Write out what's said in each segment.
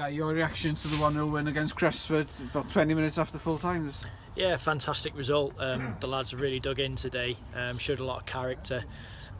Guy, your reaction to the 1-0 win against Gresford about 20 minutes after full times? Yeah, fantastic result. The lads have really dug in today, showed a lot of character,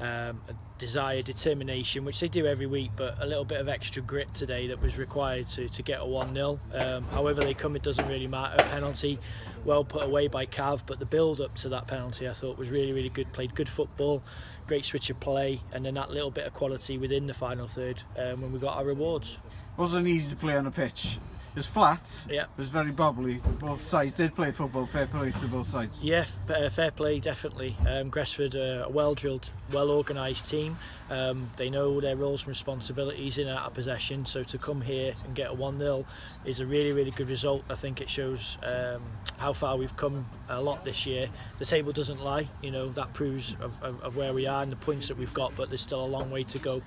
a desire, determination, which they do every week, but a little bit of extra grit today that was required to get a 1-0. However they come, it doesn't really matter. A penalty well put away by Cav, but the build up to that penalty I thought was really, really good. Played good football, great switch of play, and then that little bit of quality within the final third when we got our rewards. Wasn't easy to play on a pitch. It was flat, yeah. It was very bobbly. Both sides did play football, fair play to both sides. Yeah, fair play, definitely. Gresford are a well-drilled, well-organised team. They know their roles and responsibilities in and out of possession, so to come here and get a 1-0 is a really, really good result. I think it shows how far we've come a lot this year. The table doesn't lie, you know, that proves of where we are and the points that we've got, but there's still a long way to go.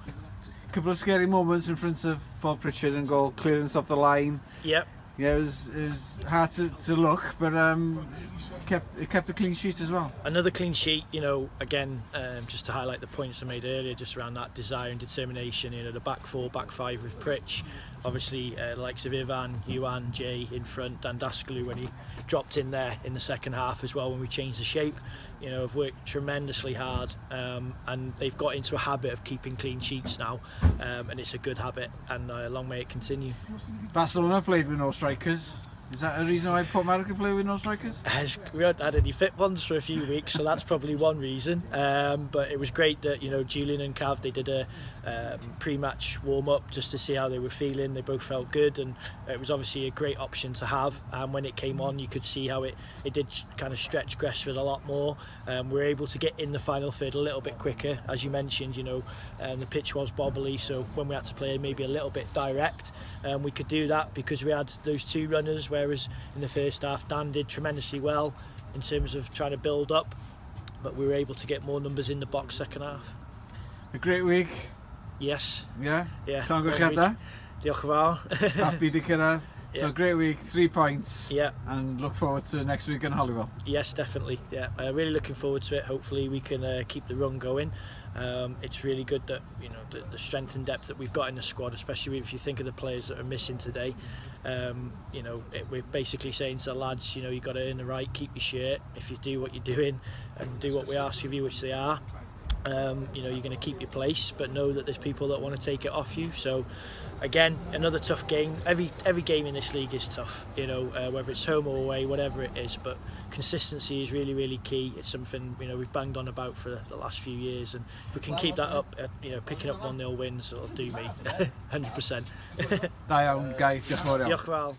Couple of scary moments in front of Bob Pritchard and goal clearance off the line. Yep. Yeah, it was hard to look, but it kept a clean sheet as well. Another clean sheet, you know, again, just to highlight the points I made earlier, just around that desire and determination. You know, the back four, back five with Pritch, obviously the likes of Ivan, Yuan, Jay in front, Dan Daskalu when he dropped in there in the second half as well when we changed the shape. You know, have worked tremendously hard, and they've got into a habit of keeping clean sheets now, and it's a good habit, and long may it continue. Barcelona played with no strikers. Is that a reason why Port America play with no strikers? We haven't had any fit ones for a few weeks, so that's probably one reason. But it was great that, you know, Julian and Cav, they did a pre-match warm-up just to see how they were feeling. They both felt good, and it was obviously a great option to have. And when it came on, you could see how it did kind of stretch Gresford a lot more. We were able to get in the final third a little bit quicker, as you mentioned. You know, the pitch was bobbly, so when we had to play maybe a little bit direct, we could do that because we had those two runners. Whereas in the first half, Dan did tremendously well in terms of trying to build up, but we were able to get more numbers in the box second half. A great week. Yes. Yeah? Yeah. Can't go get that. Diolch yn fawr. Happy to cyrraedd. So a great week, 3 points. Yeah. And look forward to next week in Hollywood. Yes, definitely. Yeah, really looking forward to it. Hopefully we can keep the run going. It's really good that, you know, the strength and depth that we've got in the squad, especially if you think of the players that are missing today. You know, we're basically saying to the lads, you know, you've got to earn the right, keep your shirt. If you do what you're doing and do what we ask of you, which they are, you know, you're going to keep your place, but know that there's people that want to take it off you. So again, another tough game. Every game in this league is tough, you know, whether it's home or away, whatever it is, but consistency is really, really key. It's something, you know, we've banged on about for the last few years, and if we can keep that up, you know, picking up 1-0 wins, it'll do me 100%. Da iawn, Guy. Diolch yn fawr iawn. Diolch yn fawr.